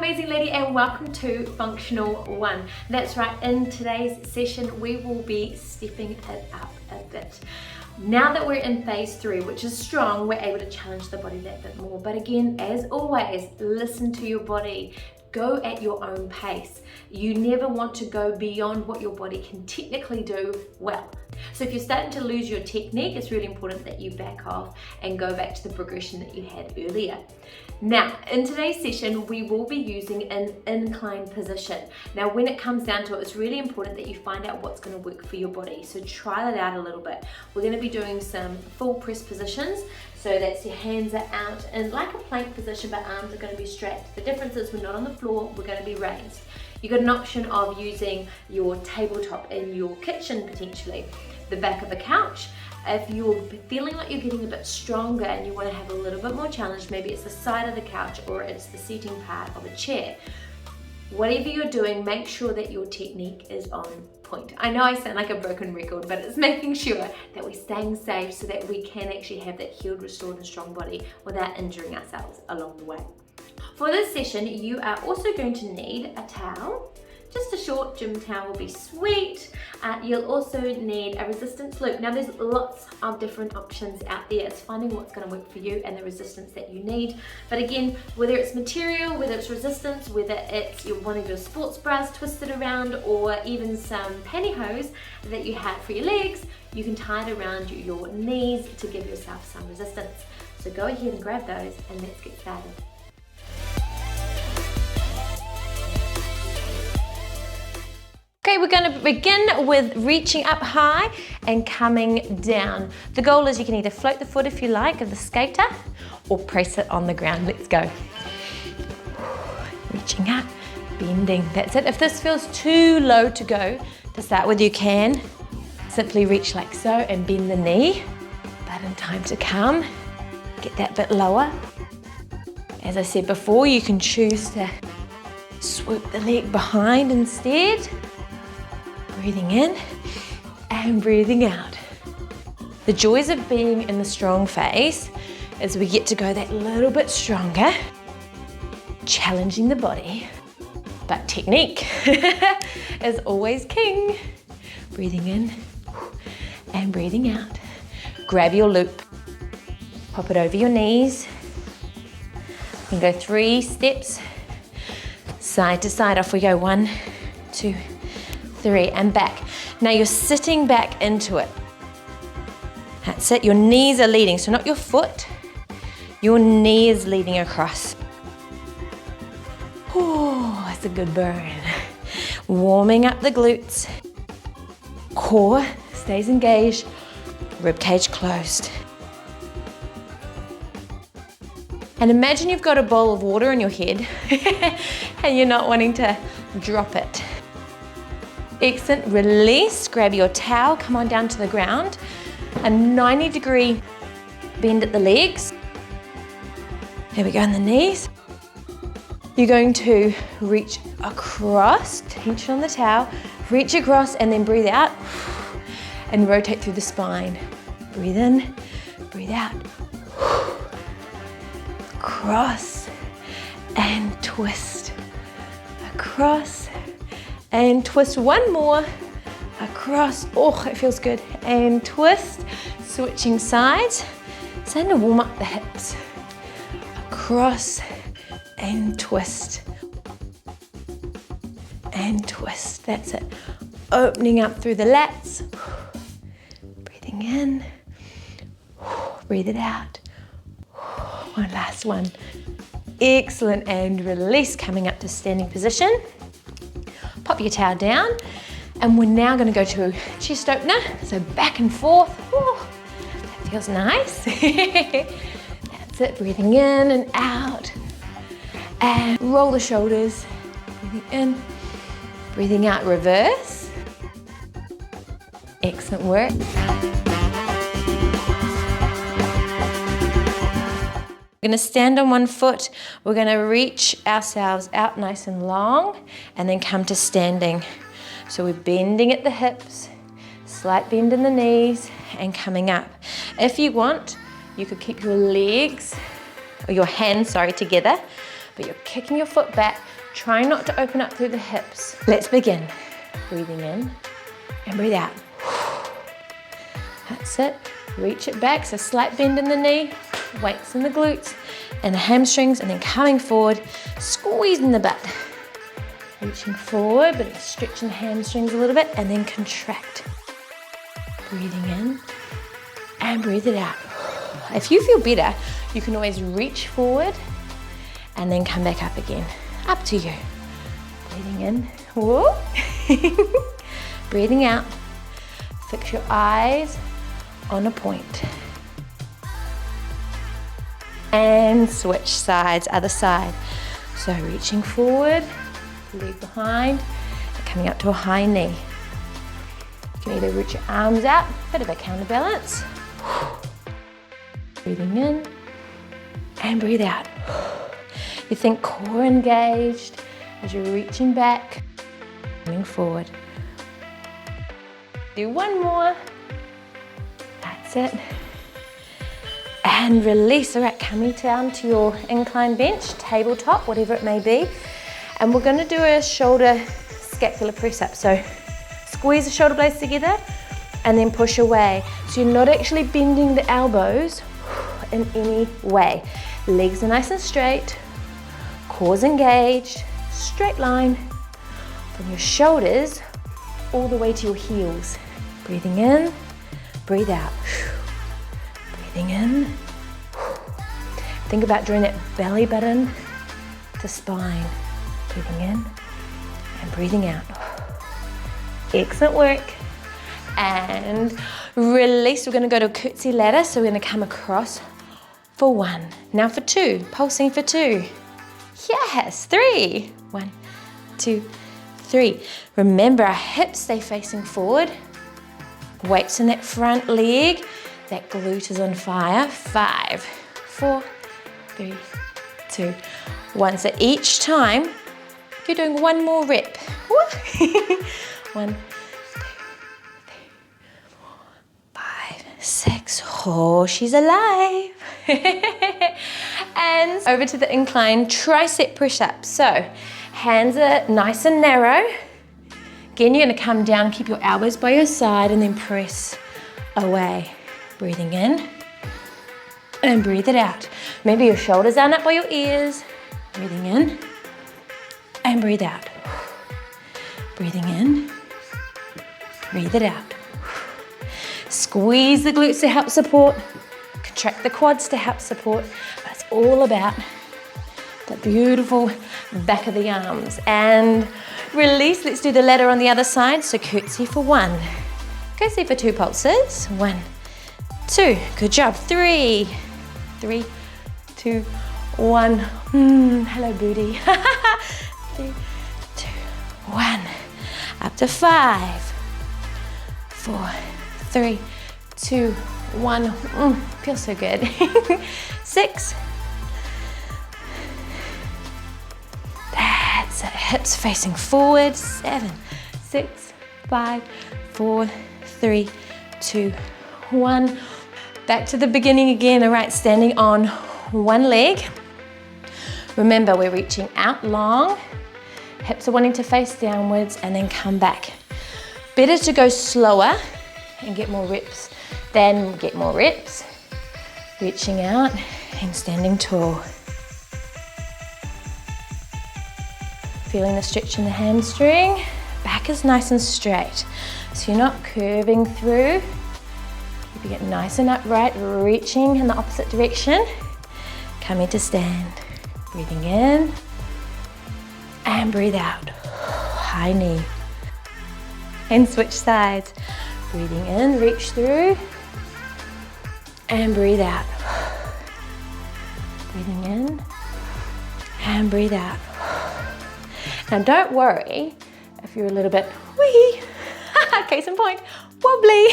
amazing lady, and welcome to Functional 1. That's right, in today's session we will be stepping it up a bit. Now that we're in phase 3, which is strong, we're able to challenge the body that bit more. But again, as always, listen to your body. Go at your own pace. You never want to go beyond what your body can technically do well. So if you're starting to lose your technique, it's really important that you back off and go back to the progression that you had earlier. Now, in today's session, we will be using an incline position. Now, when it comes down to it, it's really important that you find out what's going to work for your body. So try that out a little bit. We're going to be doing some full press positions. So that's your hands are out in like a plank position, but arms are going to be strapped. The difference is we're not on the floor, we're going to be raised. You've got an option of using your tabletop in your kitchen potentially, the back of a couch. If you're feeling like you're getting a bit stronger and you want to have a little bit more challenge, maybe it's the side of the couch or it's the seating part of a chair. Whatever you're doing, make sure that your technique is on point. I know I sound like a broken record, but it's making sure that we're staying safe so that we can actually have that healed, restored and strong body without injuring ourselves along the way. For this session, you are also going to need a towel. Just a short gym towel will be sweet. You'll also need a resistance loop. Now there's lots of different options out there. It's finding what's going to work for you and the resistance that you need. But again, whether it's material, whether it's resistance, whether it's one of your sports bras twisted around or even some pantyhose that you have for your legs, you can tie it around your knees to give yourself some resistance. So go ahead and grab those and let's get started. Okay, we're going to begin with reaching up high and coming down. The goal is you can either float the foot if you like of the skater or press it on the ground. Let's go. Reaching up, bending. That's it. If this feels too low to go, to start with, you can simply reach like so and bend the knee. But in time to come, get that bit lower. As I said before, you can choose to swoop the leg behind instead. Breathing in and breathing out. The joys of being in the strong phase is we get to go that little bit stronger, challenging the body, but technique is always king. Breathing in and breathing out. Grab your loop, pop it over your knees. You can go 3 steps, side to side. Off we go, 1, 2, 3, and back. Now you're sitting back into it. That's it. Your knees are leading, so not your foot. Your knee is leading across. Oh, that's a good burn. Warming up the glutes. Core stays engaged. Rib cage closed. And imagine you've got a bowl of water in your head and you're not wanting to drop it. Excellent, release, grab your towel, come on down to the ground. A 90-degree bend at the legs. Here we go on the knees. You're going to reach across, tension on the towel, reach across and then breathe out and rotate through the spine. Breathe in, breathe out. Cross and twist. Across and twist. One more. Across. Oh, it feels good. And twist. Switching sides. It's time to warm up the hips. Across and twist. And twist. That's it. Opening up through the lats. Breathing in. Breathe it out. One last one. Excellent. And release. Coming up to standing position. Pop your towel down. And we're now going to go to chest opener. So back and forth. Ooh, that feels nice. That's it. Breathing in and out. And roll the shoulders. Breathing in. Breathing out. Reverse. Excellent work. We're going to stand on one foot. We're going to reach ourselves out nice and long and then come to standing. So we're bending at the hips, slight bend in the knees and coming up. If you want, you could keep your legs, or your hands, together, but you're kicking your foot back, Try not to open up through the hips. Let's begin. Breathing in and breathe out. That's it. Reach it back, so slight bend in the knee, weights in the glutes and the hamstrings, and then coming forward, squeezing the butt. Reaching forward, but stretching the hamstrings a little bit, and then contract. Breathing in and breathe it out. If you feel better, you can always reach forward and then come back up again. Up to you. Breathing in, whoa. Breathing out. Fix your eyes on a point. And switch sides, other side. So reaching forward, leg behind, and coming up to a high knee. You can either reach your arms out, bit of a counterbalance. Breathing in and breathe out. You think core engaged as you're reaching back, coming forward. Do one more. That's it. And release. All right, coming down to your incline bench, tabletop, whatever it may be. And we're gonna do a shoulder scapular press up. So squeeze the shoulder blades together and then push away. So you're not actually bending the elbows in any way. Legs are nice and straight, core's engaged, straight line from your shoulders all the way to your heels. Breathing in, breathe out. Breathing in. Think about drawing that belly button to spine. Breathing in and breathing out. Excellent work. And release. We're gonna go to a curtsy ladder. So we're gonna come across for one. Now for two, pulsing for two. Yes, three. 1, 2, 3. Remember, our hips stay facing forward. Weights in that front leg. That glute is on fire. 5, 4, 3, 2, 1. So each time, you're doing one more rep. 1, 2, 3, 4, 5, 6. Oh, she's alive. And over to the incline tricep push-up. So hands are nice and narrow. Again, you're gonna come down, keep your elbows by your side, and then press away. Breathing in and breathe it out. Maybe your shoulders aren't up by your ears. Breathing in and breathe out. Breathing in, breathe it out. Squeeze the glutes to help support. Contract the quads to help support. But it's all about the beautiful back of the arms. And release. Let's do the ladder on the other side. So curtsy for 1. Curtsy for 2 pulses. 1, 2. Good job. 3, 3, 2, 1. Hello, booty. 3, 2, 1. Up to 5, 4, 3, 2, 1. Feels so good. 6. That's it. Hips facing forward. 7, 6, 5, 4, 3, 2, 1. Back to the beginning again. All right, standing on one leg. Remember, we're reaching out long. Hips are wanting to face downwards and then come back. Better to go slower and get more reps than get more reps. Reaching out and standing tall. Feeling the stretch in the hamstring. Back is nice and straight. So you're not curving through. Keeping it nice and upright, reaching in the opposite direction. Coming to stand. Breathing in and breathe out. High knee. And switch sides. Breathing in, reach through and breathe out. Breathing in and breathe out. Now don't worry if you're a little bit wee, case in point, wobbly.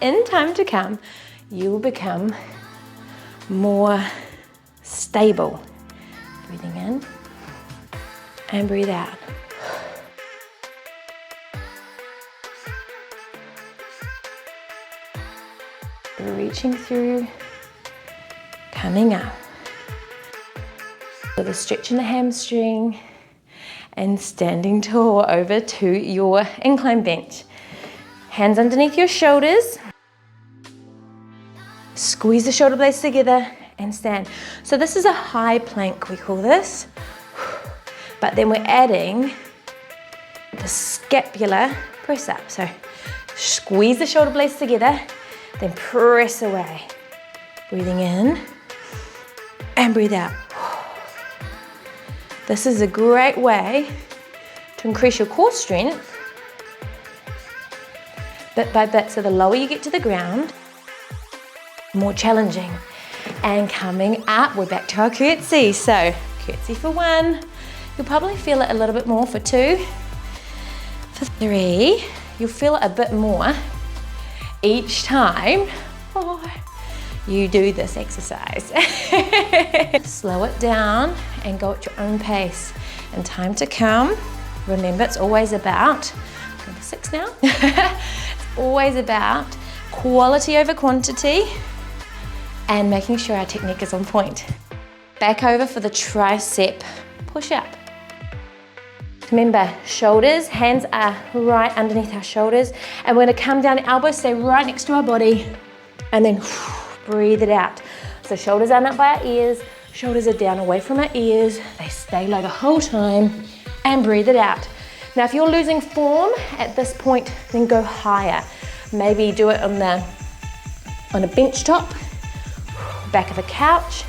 In time to come, you will become more stable. Breathing in and breathe out. Reaching through, coming up. With a stretch in the hamstring and standing tall over to your incline bench. Hands underneath your shoulders. Squeeze the shoulder blades together and stand. So this is a high plank, we call this. But then we're adding the scapular press up. So squeeze the shoulder blades together, then press away. Breathing in and breathe out. This is a great way to increase your core strength bit by bit. So the lower you get to the ground, the more challenging. And coming up, we're back to our curtsy. So curtsy for 1. You'll probably feel it a little bit more for 2. For 3, you'll feel it a bit more each time you do this exercise. Slow it down and go at your own pace. And time to come. Remember, it's always about, number 6 now. It's always about quality over quantity and making sure our technique is on point. Back over for the tricep push-up. Remember, shoulders, hands are right underneath our shoulders, and we're gonna come down, elbows stay right next to our body, and then breathe it out. So shoulders aren't up by our ears, shoulders are down away from our ears, they stay low the whole time, and breathe it out. Now if you're losing form at this point, then go higher. Maybe do it on a bench top, back of a couch.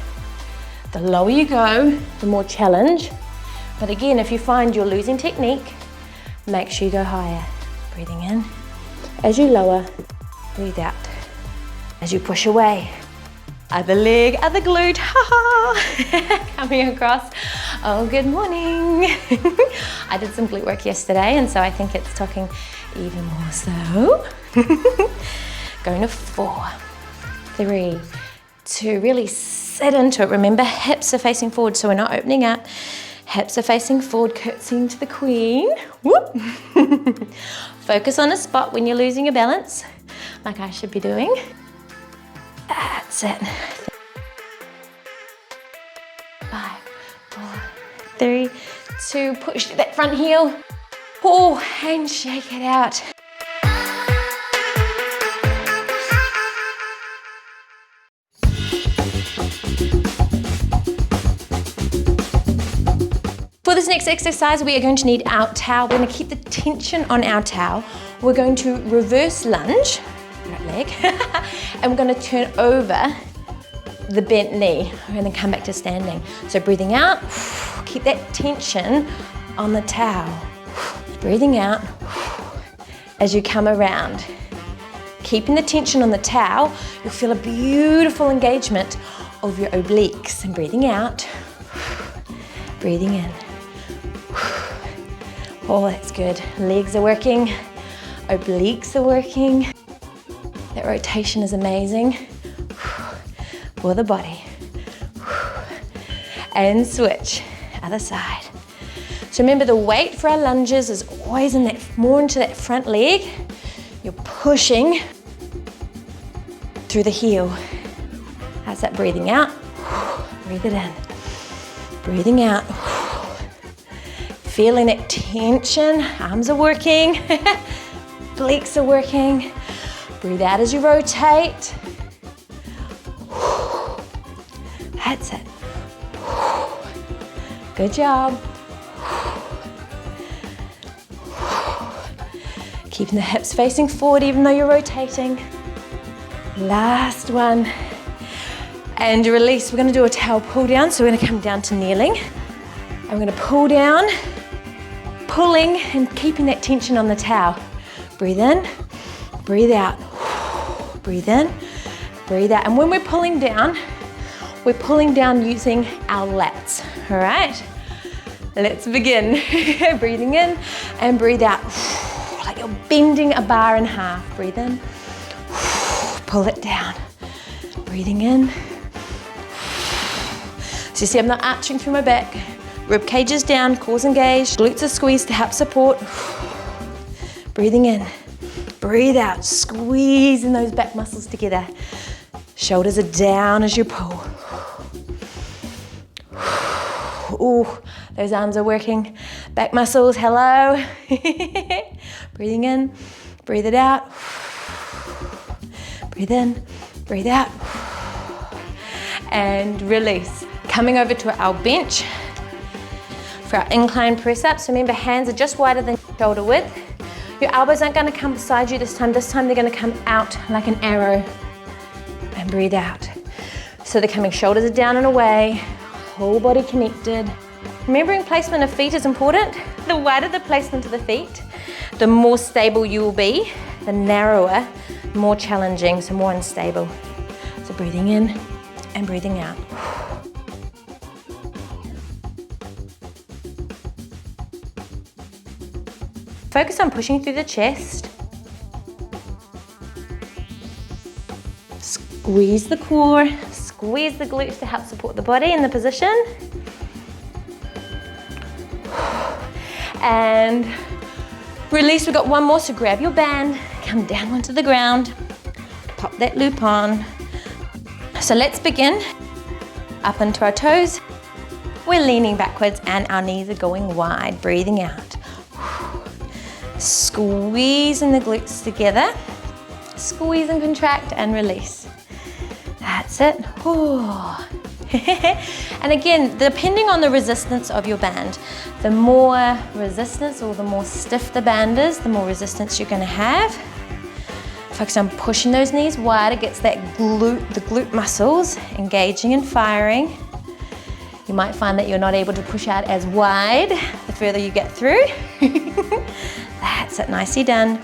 The lower you go, the more challenge. But again, if you find you're losing technique, make sure you go higher. Breathing in. As you lower, breathe out. As you push away, other leg, other glute, coming across. Oh, good morning. I did some glute work yesterday, and so I think it's talking even more so. Going to 4, 3, 2, really sit into it. Remember, hips are facing forward, so we're not opening up. Hips are facing forward, curtsying to the queen. Whoop. Focus on a spot when you're losing your balance, like I should be doing. That's it. 5, 4, 3, 2, push that front heel. Oh, and shake it out. For this next exercise, we are going to need our towel. We're going to keep the tension on our towel. We're going to reverse lunge, right leg, and we're going to turn over the bent knee and then come back to standing. So breathing out, keep that tension on the towel. Breathing out as you come around. Keeping the tension on the towel, you'll feel a beautiful engagement of your obliques. And breathing out, breathing in. Oh, that's good. Legs are working, obliques are working. That rotation is amazing for the body. And switch, other side. So remember, the weight for our lunges is always in that, more into that front leg. You're pushing through the heel. That's that breathing out. Breathe it in. Breathing out. Feeling that tension, arms are working, obliques are working. Breathe out as you rotate. That's it. Good job. Keeping the hips facing forward even though you're rotating. Last one. And release. We're going to do a towel pull down. So we're going to come down to kneeling. And we're going to pull down, pulling and keeping that tension on the towel. Breathe in, breathe out. Breathe in, breathe out. And when we're pulling down using our lats, all right? Let's begin. Breathing in and breathe out. Like you're bending a bar in half. Breathe in, pull it down. Breathing in. So you see I'm not arching through my back. Rib cage is down, cores engaged, glutes are squeezed to help support. Breathing in, breathe out, squeezing those back muscles together. Shoulders are down as you pull. Ooh, those arms are working. Back muscles, hello. Breathing in, breathe it out. Breathe in, breathe out. And release. Coming over to our bench for our incline press ups. Remember, hands are just wider than shoulder width. Your elbows aren't going to come beside you this time. This time they're going to come out like an arrow. And breathe out. So they're coming, shoulders are down and away, whole body connected. Remembering placement of feet is important. The wider the placement of the feet, the more stable you will be. The narrower, more challenging, so more unstable. So breathing in and breathing out. Focus on pushing through the chest. Squeeze the core, squeeze the glutes to help support the body in the position. And release, we've got one more, so grab your band, come down onto the ground, pop that loop on. So let's begin. Up into our toes, we're leaning backwards and our knees are going wide, breathing out. Squeezing the glutes together, squeeze and contract and release. That's it. And again, depending on the resistance of your band, the more resistance or the more stiff the band is, the more resistance you're going to have. Focus on pushing those knees wide. It gets that the glute muscles engaging and firing. You might find that you're not able to push out as wide the further you get through. That's it, nicely done.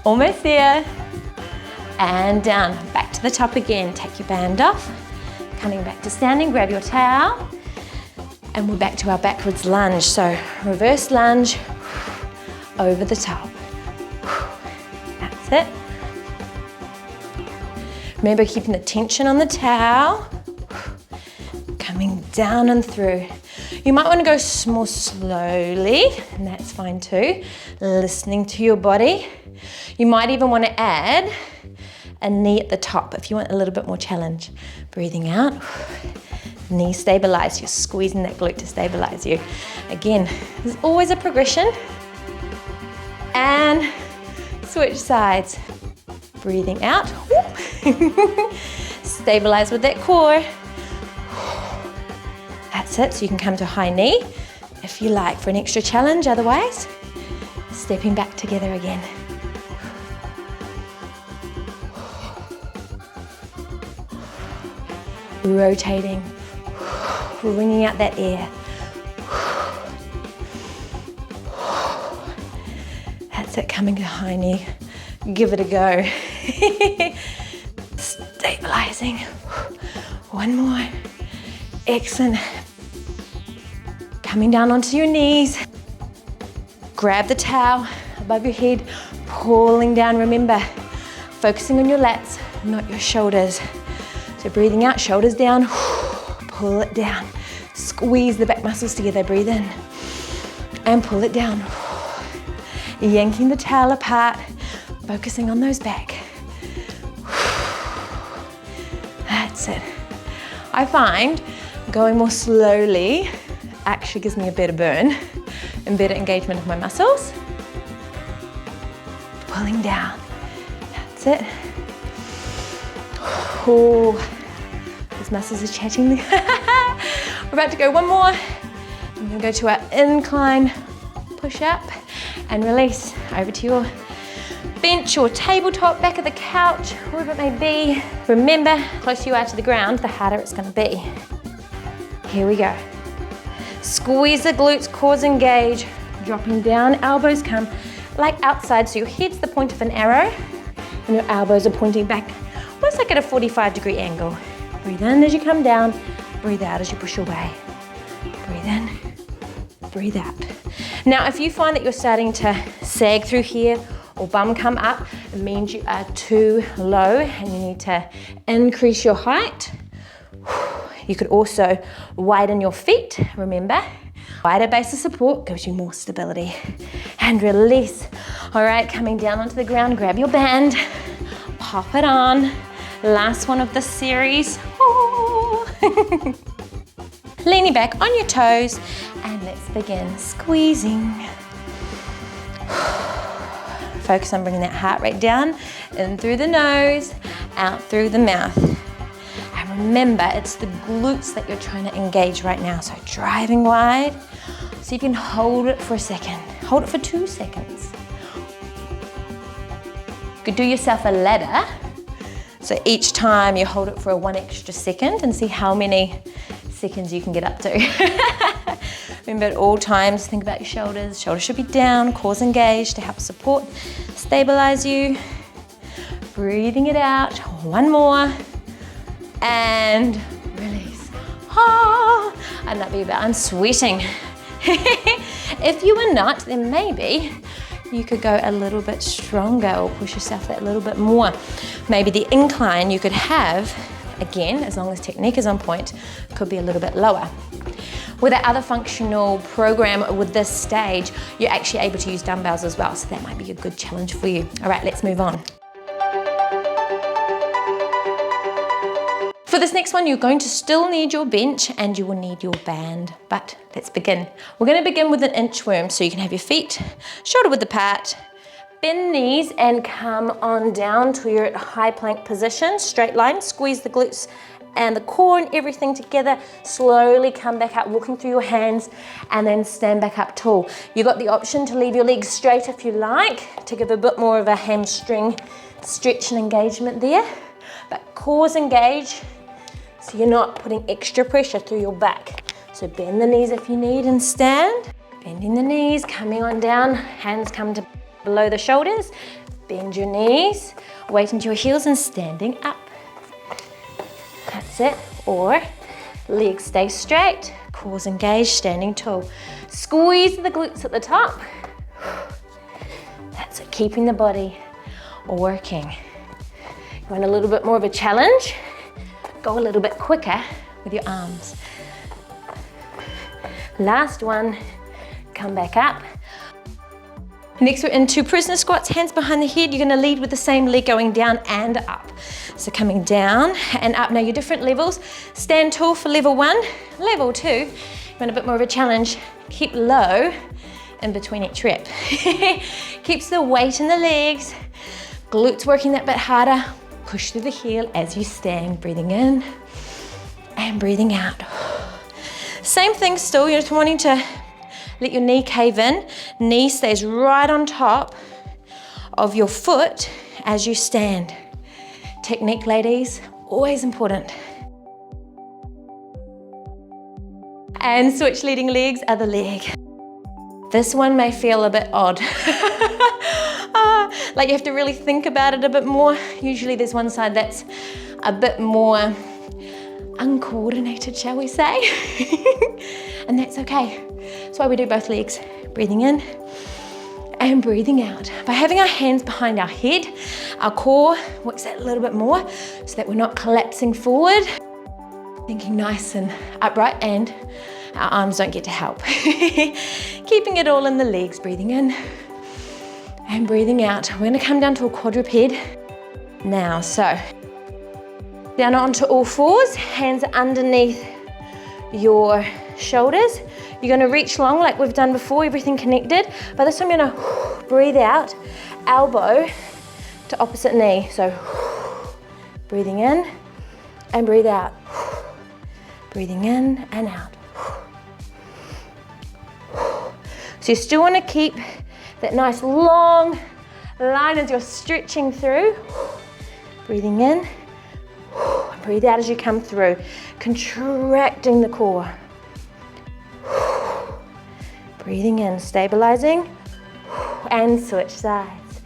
Almost there. And down, back to the top again. Take your band off. Coming back to standing, grab your towel. And we're back to our backwards lunge. So reverse lunge, over the top. That's it. Remember keeping the tension on the towel. Coming down and through. You might want to go more slowly, and that's fine too. Listening to your body. You might even want to add a knee at the top if you want a little bit more challenge. Breathing out. Knee stabilize. You're squeezing that glute to stabilize you. Again, there's always a progression. And switch sides. Breathing out. Stabilize with that core. That's it, so you can come to high knee if you like for an extra challenge, otherwise, stepping back together again. Rotating, wringing out that air. That's it, coming to high knee. Give it a go. Stabilizing. One more. Excellent. Coming down onto your knees. Grab the towel above your head, pulling down. Remember, focusing on your lats, not your shoulders. So breathing out, shoulders down, pull it down. Squeeze the back muscles together, breathe in. And pull it down. Yanking the towel apart, focusing on those back. That's it. I find going more slowly actually gives me a better burn and better engagement of my muscles. Pulling down. That's it. Oh, those muscles are chatting. We're about to go one more. I'm going to go to our incline push up and release over to your bench or tabletop, back of the couch, wherever it may be. Remember, the closer you are to the ground, the harder it's going to be. Here we go. Squeeze the glutes, cores engage, dropping down, elbows come like outside, so your head's the point of an arrow and your elbows are pointing back, almost like at a 45-degree angle. Breathe in as you come down, breathe out as you push away. Breathe in, breathe out. Now, if you find that you're starting to sag through here or bum come up, it means you are too low and you need to increase your height. You could also widen your feet, remember. Wider base of support gives you more stability. And release. All right, coming down onto the ground, grab your band, pop it on. Last one of the series. Leaning back on your toes, and let's begin squeezing. Focus on bringing that heart rate down, in through the nose, out through the mouth. And remember, it's the glutes that you're trying to engage right now. So driving wide. So you can hold it for a second. Hold it for 2 seconds. You could do yourself a ladder. So each time you hold it for 1 extra second and see how many seconds you can get up to. Remember at all times, think about your shoulders. Shoulders should be down, cores engaged to help support, stabilize you. Breathing it out, 1 more. And release. Ah, and that'd be about, I'm sweating. If you are not, then maybe you could go a little bit stronger or push yourself that little bit more. Maybe the incline you could have, again, as long as technique is on point, could be a little bit lower. With our other functional program with this stage, you're actually able to use dumbbells as well, so that might be a good challenge for you. All right, let's move on. For this next one, you're going to still need your bench and you will need your band, but let's begin. We're gonna begin with an inchworm, so you can have your feet shoulder width apart, bend knees and come on down to your high plank position, straight line, squeeze the glutes and the core and everything together. Slowly come back up, walking through your hands, and then stand back up tall. You've got the option to leave your legs straight if you like, to give a bit more of a hamstring stretch and engagement there, but cores engage, so you're not putting extra pressure through your back. So bend the knees if you need and stand. Bending the knees, coming on down, hands come to below the shoulders. Bend your knees, weight into your heels and standing up. That's it. Or legs stay straight, cores engaged, standing tall. Squeeze the glutes at the top. That's it, keeping the body working. You want a little bit more of a challenge? Go a little bit quicker with your arms. Last one, come back up. Next we're into prisoner squats, hands behind the head. You're gonna lead with the same leg going down and up. So coming down and up. Now your different levels. Stand tall for level 1. Level 2, you want a bit more of a challenge. Keep low in between each rep. Keeps the weight in the legs. Glutes working that bit harder. Push through the heel as you stand, breathing in and breathing out. Same thing still, you're just wanting to let your knee cave in. Knee stays right on top of your foot as you stand. Technique, ladies, always important. And switch leading legs, other leg. This one may feel a bit odd. Like you have to really think about it a bit more. Usually there's one side that's a bit more uncoordinated, shall we say? And that's okay. That's why we do both legs. Breathing in and breathing out. By having our hands behind our head, our core works that a little bit more so that we're not collapsing forward. Thinking nice and upright, and our arms don't get to help. Keeping it all in the legs, breathing in and breathing out. We're gonna come down to a quadruped now. So down onto all fours, hands underneath your shoulders. You're gonna reach long like we've done before, everything connected. But this time you're gonna breathe out, elbow to opposite knee. So breathing in and breathe out. Breathing in and out. So you still wanna keep that nice long line as you're stretching through. Breathing in, breathe out as you come through, contracting the core. Breathing in, stabilizing, and switch sides.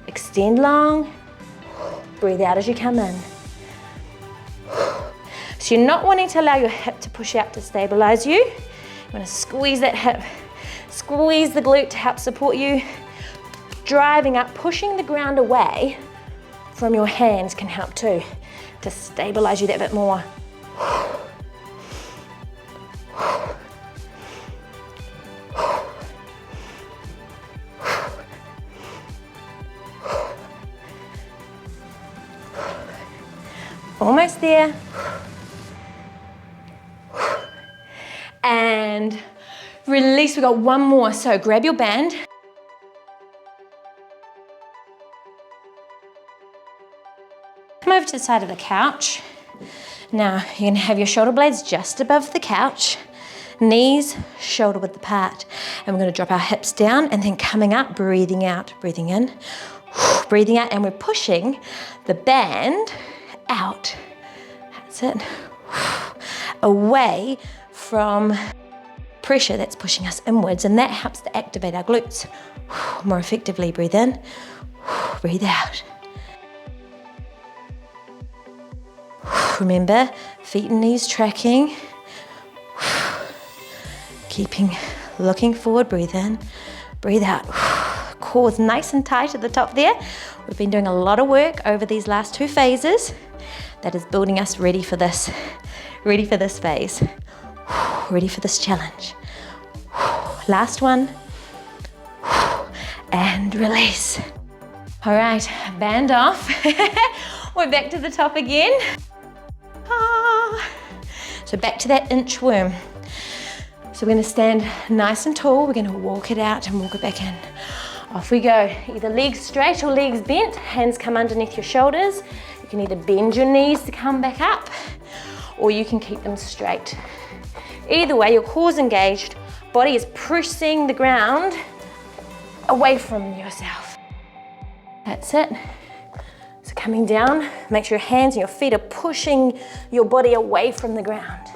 Extend long, breathe out as you come in. So you're not wanting to allow your hip to push out to stabilize you. You want to squeeze that hip, squeeze the glute to help support you. Driving up, pushing the ground away from your hands can help too, to stabilize you that bit more. Almost there. and release. We got one more. So grab your band. Come over to the side of the couch. Now you're gonna have your shoulder blades just above the couch, knees shoulder width apart. And we're gonna drop our hips down and then coming up, breathing out, breathing in, breathing out, and we're pushing the band out. That's it. Away from pressure that's pushing us inwards, and that helps to activate our glutes more effectively. Breathe in, breathe out. Remember, feet and knees tracking. Looking forward, breathe in, breathe out. Core's nice and tight at the top there. We've been doing a lot of work over these last two phases. That is building us ready for this phase. Ready for this challenge. Last one. And release. All right, band off. We're back to the top again. So back to that inchworm. So we're gonna stand nice and tall. We're gonna walk it out and walk it back in. Off we go. Either legs straight or legs bent. Hands come underneath your shoulders. You can either bend your knees to come back up, or you can keep them straight. Either way, your core's engaged. Body is pressing the ground away from yourself. That's it. So coming down, make sure your hands and your feet are pushing your body away from the ground.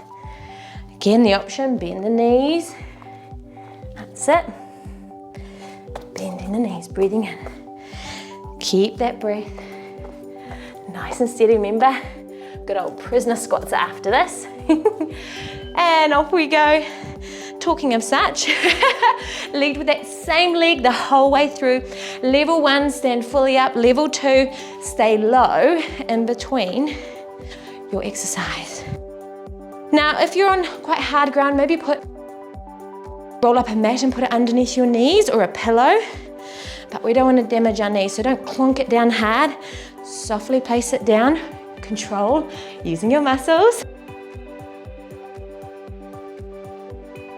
Again, the option, bend the knees. That's it. Bending the knees, breathing in. Keep that breath nice and steady. Remember, good old prisoner squats after this. And off we go. Talking of such, lead with that same leg the whole way through. Level 1, stand fully up. Level 2, stay low in between your exercise. Now, if you're on quite hard ground, maybe roll up a mat and put it underneath your knees or a pillow, but we don't want to damage our knees, so don't clunk it down hard. Softly place it down, control, using your muscles.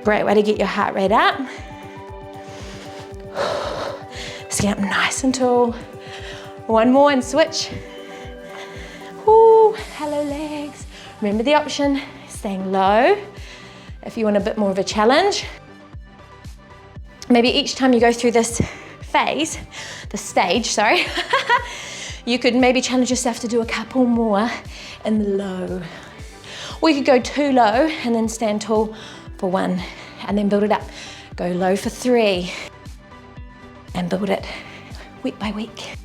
Great way to get your heart rate up. Stand up nice and tall. One more and switch. Ooh, hello legs. Remember the option, staying low. If you want a bit more of a challenge, maybe each time you go through this phase, the stage, sorry, you could maybe challenge yourself to do a couple more in the low. Or you could go too low and then stand tall for 1 and then build it up. Go low for 3 and build it week by week.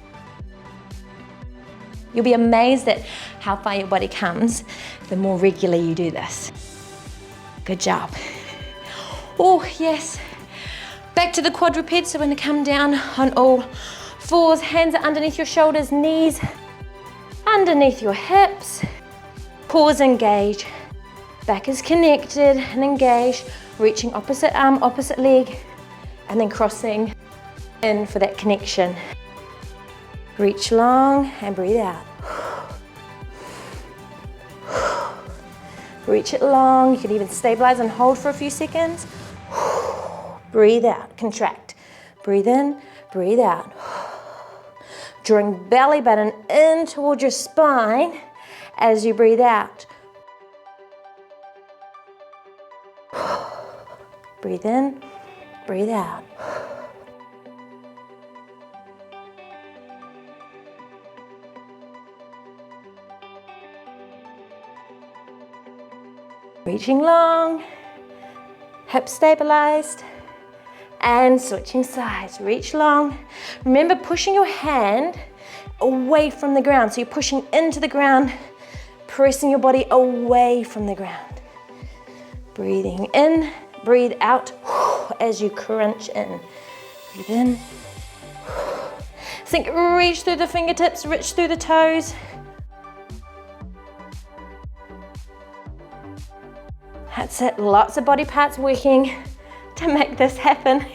You'll be amazed at how far your body comes the more regularly you do this. Good job. Oh yes, back to the quadruped. So we're gonna come down on all fours, hands are underneath your shoulders, knees underneath your hips, cores engage. Back is connected and engaged, reaching opposite arm, opposite leg, and then crossing in for that connection. Reach long and breathe out. Reach it long. You can even stabilize and hold for a few seconds. Breathe out, contract. Breathe in, breathe out. Drawing belly button in towards your spine as you breathe out. Breathe in, breathe out. Reaching long, hips stabilized, and switching sides. Reach long. Remember pushing your hand away from the ground. So you're pushing into the ground, pressing your body away from the ground. Breathing in, breathe out as you crunch in. Breathe in. Think, reach through the fingertips, reach through the toes. That's it, lots of body parts working to make this happen.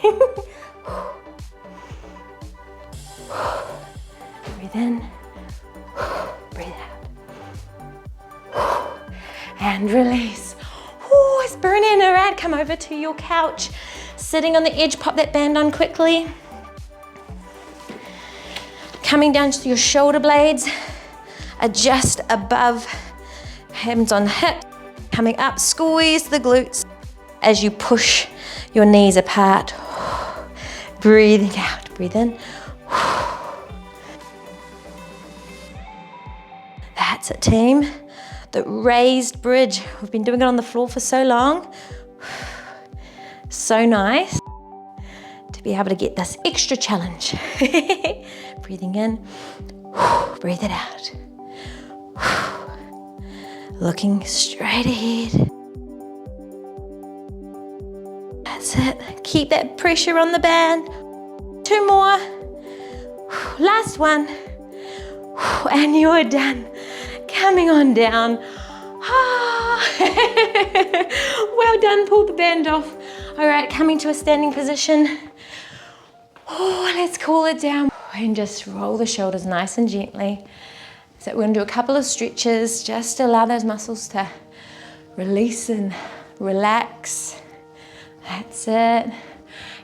Breathe in, breathe out. And release. Oh, nice, burning. All right, come over to your couch. Sitting on the edge, pop that band on quickly. Coming down to your shoulder blades, adjust above, hands on hip. Coming up, squeeze the glutes as you push your knees apart. Breathing out, breathe in. That's it, team. The raised bridge. We've been doing it on the floor for so long. So nice to be able to get this extra challenge. Breathing in, breathe it out. Looking straight ahead. That's it. Keep that pressure on the band. 2 more. Last one. And you're done. Coming on down. Well done, pull the band off. All right, coming to a standing position. Let's cool it down. And just roll the shoulders nice and gently. So we're gonna do a couple of stretches, just to allow those muscles to release and relax. That's it.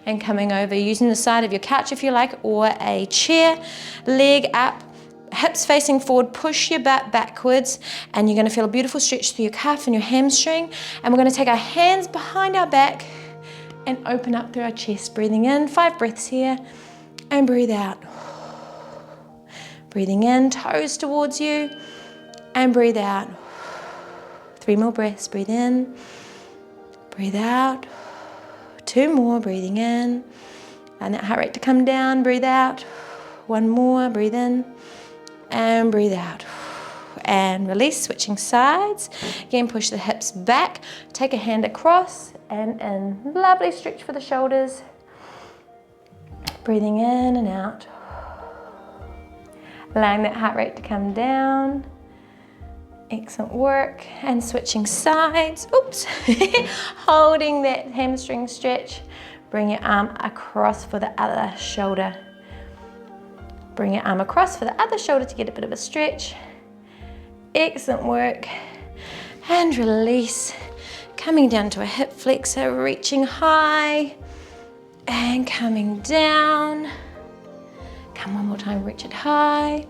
And coming over, using the side of your couch if you like, or a chair, leg up, hips facing forward, push your butt backwards, and you're gonna feel a beautiful stretch through your calf and your hamstring. And we're gonna take our hands behind our back and open up through our chest. Breathing in, 5 breaths here, and breathe out. Breathing in, toes towards you, and breathe out. 3 more breaths, breathe in, breathe out. 2 more, breathing in, and that heart rate to come down, breathe out. 1 more, breathe in, and breathe out. And release, switching sides. Again, push the hips back, take a hand across and in. Lovely stretch for the shoulders. Breathing in and out. Allowing that heart rate to come down. Excellent work. And switching sides. Oops. Holding that hamstring stretch. Bring your arm across for the other shoulder. Bring your arm across for the other shoulder to get a bit of a stretch. Excellent work. And release. Coming down to a hip flexor, reaching high. And coming down. Come one more time, reach it high.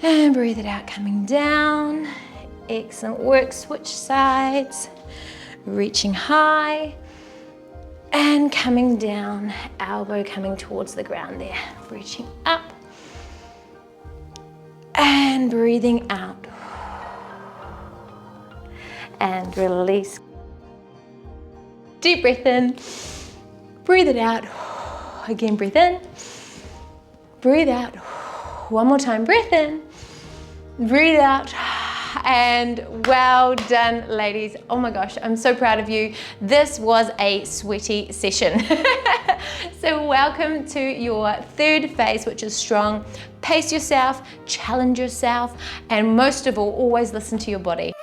And breathe it out, coming down. Excellent work, switch sides. Reaching high. And coming down, elbow coming towards the ground there. Reaching up. And breathing out. And release. Deep breath in. Breathe it out. Again, breathe in. Breathe out. One more time, breath in. Breathe out. And well done, ladies. Oh my gosh, I'm so proud of you. This was a sweaty session. So welcome to your third phase, which is strong. Pace yourself, challenge yourself, and most of all, always listen to your body.